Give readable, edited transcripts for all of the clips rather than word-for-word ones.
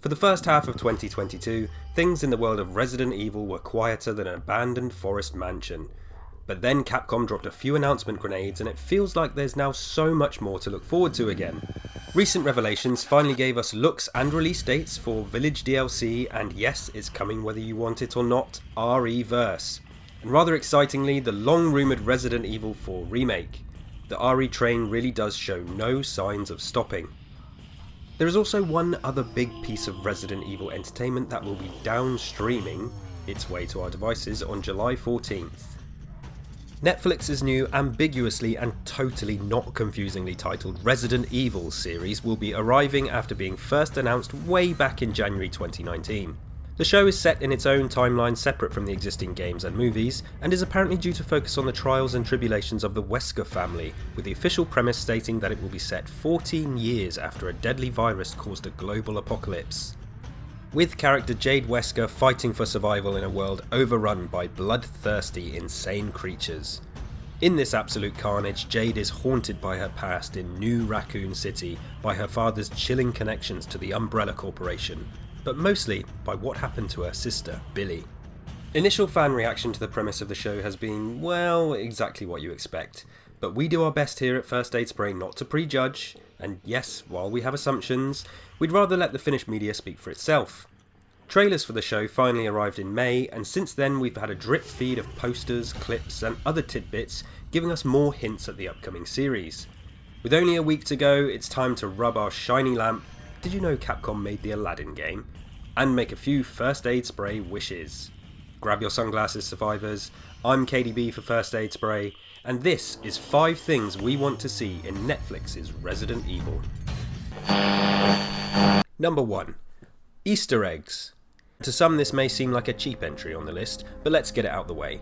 For the first half of 2022, things in the world of Resident Evil were quieter than an abandoned forest mansion. But then Capcom dropped a few announcement grenades and it feels like there's now so much more to look forward to again. Recent revelations finally gave us looks and release dates for Village DLC and yes, it's coming whether you want it or not, RE-verse. And rather excitingly, the long rumoured Resident Evil 4 remake. The RE train really does show no signs of stopping. There is also one other big piece of Resident Evil entertainment that will be downstreaming its way to our devices on July 14th. Netflix's new, ambiguously and totally not confusingly titled Resident Evil series will be arriving after being first announced way back in January 2019. The show is set in its own timeline separate from the existing games and movies, and is apparently due to focus on the trials and tribulations of the Wesker family, with the official premise stating that it will be set 14 years after a deadly virus caused a global apocalypse. With character Jade Wesker fighting for survival in a world overrun by bloodthirsty, insane creatures. In this absolute carnage, Jade is haunted by her past in New Raccoon City, by her father's chilling connections to the Umbrella Corporation, but mostly by what happened to her sister, Billy. Initial fan reaction to the premise of the show has been, well, exactly what you expect, but we do our best here at First Aid Spray not to prejudge, and yes, while we have assumptions, we'd rather let the finished media speak for itself. Trailers for the show finally arrived in May, and since then we've had a drip feed of posters, clips and other tidbits giving us more hints at the upcoming series. With only a week to go, it's time to rub our shiny lamp, did you know Capcom made the Aladdin game? And make a few First Aid Spray wishes. Grab your sunglasses, survivors. I'm KDB for First Aid Spray, and this is 5 things we want to see in Netflix's Resident Evil. Number 1. Easter eggs. To some this may seem like a cheap entry on the list, but let's get it out the way.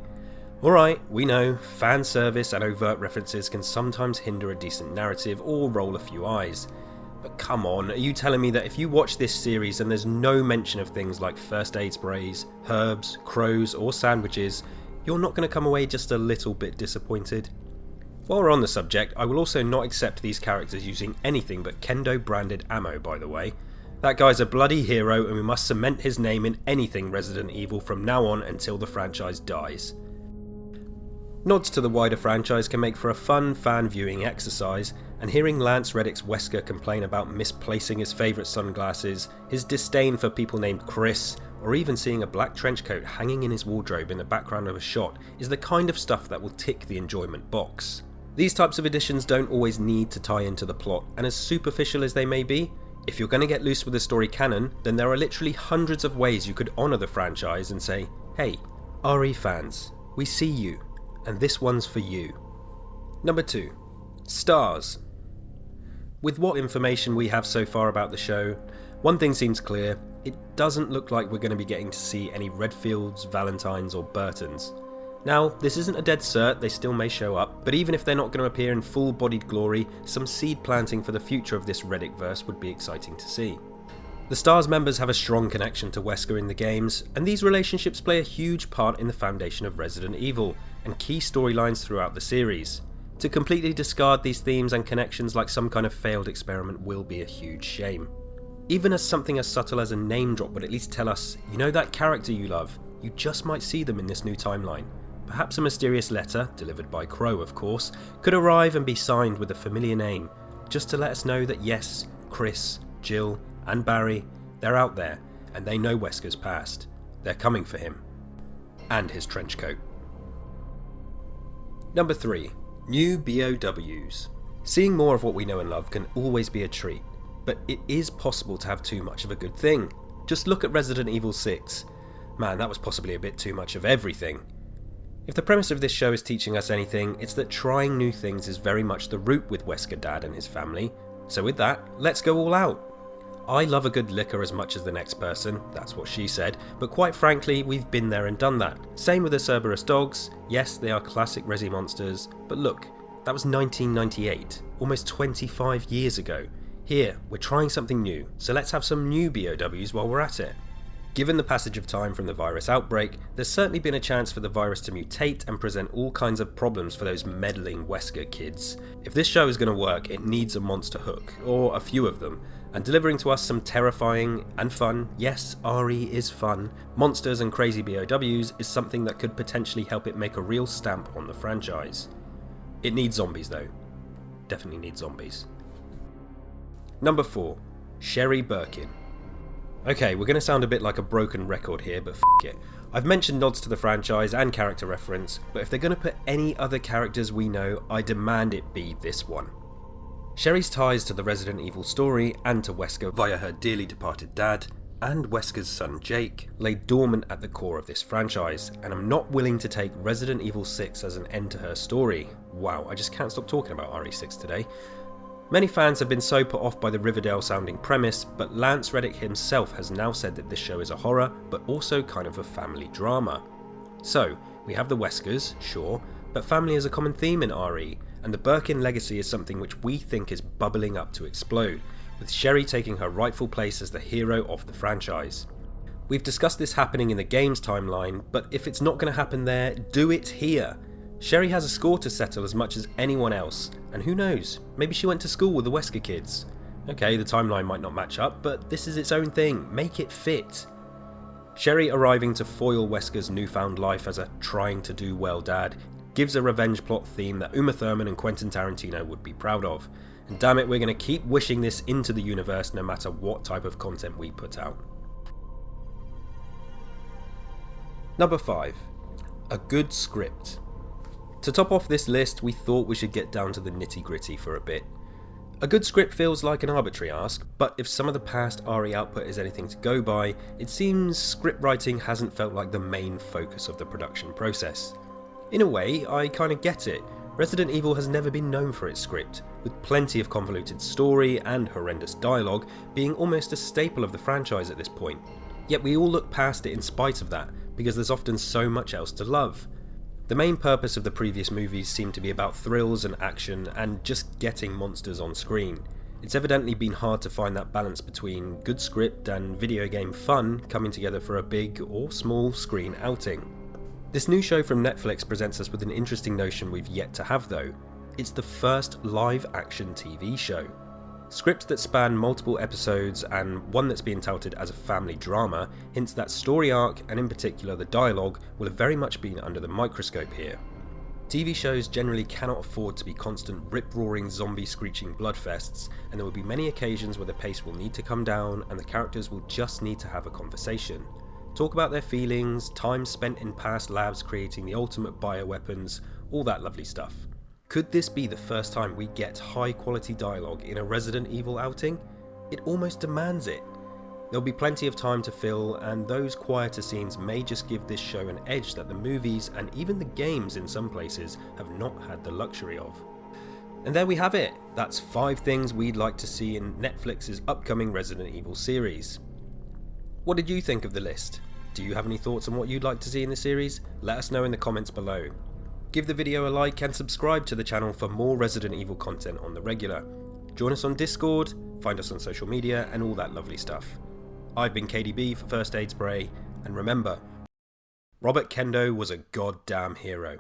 Alright, we know, fan service and overt references can sometimes hinder a decent narrative or roll a few eyes. But come on, are you telling me that if you watch this series and there's no mention of things like first aid sprays, herbs, crows or sandwiches, you're not going to come away just a little bit disappointed? While we're on the subject, I will also not accept these characters using anything but Kendo branded ammo, by the way. That guy's a bloody hero and we must cement his name in anything Resident Evil from now on until the franchise dies. Nods to the wider franchise can make for a fun fan viewing exercise, and hearing Lance Reddick's Wesker complain about misplacing his favourite sunglasses, his disdain for people named Chris, or even seeing a black trench coat hanging in his wardrobe in the background of a shot is the kind of stuff that will tick the enjoyment box. These types of additions don't always need to tie into the plot, and as superficial as they may be, if you're going to get loose with the story canon, then there are literally hundreds of ways you could honour the franchise and say, hey, RE fans, we see you, and this one's for you. Number 2. Stars. With what information we have so far about the show, one thing seems clear, it doesn't look like we're going to be getting to see any Redfields, Valentines or Burtons. Now, this isn't a dead cert, they still may show up, but even if they're not going to appear in full-bodied glory, some seed planting for the future of this Reddick-verse would be exciting to see. The STARS members have a strong connection to Wesker in the games, and these relationships play a huge part in the foundation of Resident Evil, and key storylines throughout the series. To completely discard these themes and connections like some kind of failed experiment will be a huge shame. Even as something as subtle as a name drop would at least tell us, you know that character you love, you just might see them in this new timeline. Perhaps a mysterious letter, delivered by Crow of course, could arrive and be signed with a familiar name, just to let us know that yes, Chris, Jill and Barry, they're out there, and they know Wesker's past. They're coming for him. And his trench coat. Number 3. New BOWs. Seeing more of what we know and love can always be a treat, but it is possible to have too much of a good thing. Just look at Resident Evil 6. Man, that was possibly a bit too much of everything. If the premise of this show is teaching us anything, it's that trying new things is very much the route with Wesker Dad and his family. So with that, let's go all out. I love a good liquor as much as the next person, that's what she said, but quite frankly, we've been there and done that. Same with the Cerberus dogs, yes, they are classic Resi monsters, but look, that was 1998, almost 25 years ago. Here, we're trying something new, so let's have some new BOWs while we're at it. Given the passage of time from the virus outbreak, there's certainly been a chance for the virus to mutate and present all kinds of problems for those meddling Wesker kids. If this show is going to work, it needs a monster hook, or a few of them, and delivering to us some terrifying and fun, yes, RE is fun, monsters and crazy BOWs is something that could potentially help it make a real stamp on the franchise. It needs zombies though. Definitely needs zombies. Number 4. Sherry Birkin. Okay, we're going to sound a bit like a broken record here, but f*** it. I've mentioned nods to the franchise and character reference, but if they're going to put any other characters we know, I demand it be this one. Sherry's ties to the Resident Evil story and to Wesker via her dearly departed dad, and Wesker's son Jake, lay dormant at the core of this franchise, and I'm not willing to take Resident Evil 6 as an end to her story. Wow, I just can't stop talking about RE6 today. Many fans have been so put off by the Riverdale sounding premise, but Lance Reddick himself has now said that this show is a horror, but also kind of a family drama. So, we have the Weskers, sure, but family is a common theme in RE, and the Birkin legacy is something which we think is bubbling up to explode, with Sherry taking her rightful place as the hero of the franchise. We've discussed this happening in the game's timeline, but if it's not going to happen there, do it here. Sherry has a score to settle as much as anyone else, and who knows, maybe she went to school with the Wesker kids. Okay, the timeline might not match up, but this is its own thing, make it fit. Sherry arriving to foil Wesker's newfound life as a trying to do well dad gives a revenge plot theme that Uma Thurman and Quentin Tarantino would be proud of, and damn it, we're going to keep wishing this into the universe no matter what type of content we put out. Number 5. A good script. To top off this list, we thought we should get down to the nitty-gritty for a bit. A good script feels like an arbitrary ask, but if some of the past RE output is anything to go by, it seems script writing hasn't felt like the main focus of the production process. In a way, I kinda get it. Resident Evil has never been known for its script, with plenty of convoluted story and horrendous dialogue being almost a staple of the franchise at this point. Yet we all look past it in spite of that, because there's often so much else to love. The main purpose of the previous movies seemed to be about thrills and action and just getting monsters on screen. It's evidently been hard to find that balance between good script and video game fun coming together for a big or small screen outing. This new show from Netflix presents us with an interesting notion we've yet to have though. It's the first live action TV show. Scripts that span multiple episodes and one that's being touted as a family drama hints that story arc, and in particular the dialogue, will have very much been under the microscope here. TV shows generally cannot afford to be constant rip-roaring zombie screeching bloodfests, and there will be many occasions where the pace will need to come down and the characters will just need to have a conversation. Talk about their feelings, time spent in past labs creating the ultimate bioweapons, all that lovely stuff. Could this be the first time we get high quality dialogue in a Resident Evil outing? It almost demands it. There'll be plenty of time to fill, and those quieter scenes may just give this show an edge that the movies and even the games in some places have not had the luxury of. And there we have it. That's 5 things we'd like to see in Netflix's upcoming Resident Evil series. What did you think of the list? Do you have any thoughts on what you'd like to see in the series? Let us know in the comments below. Give the video a like and subscribe to the channel for more Resident Evil content on the regular. Join us on Discord, find us on social media and all that lovely stuff. I've been KDB for First Aid Spray, and remember, Robert Kendo was a goddamn hero.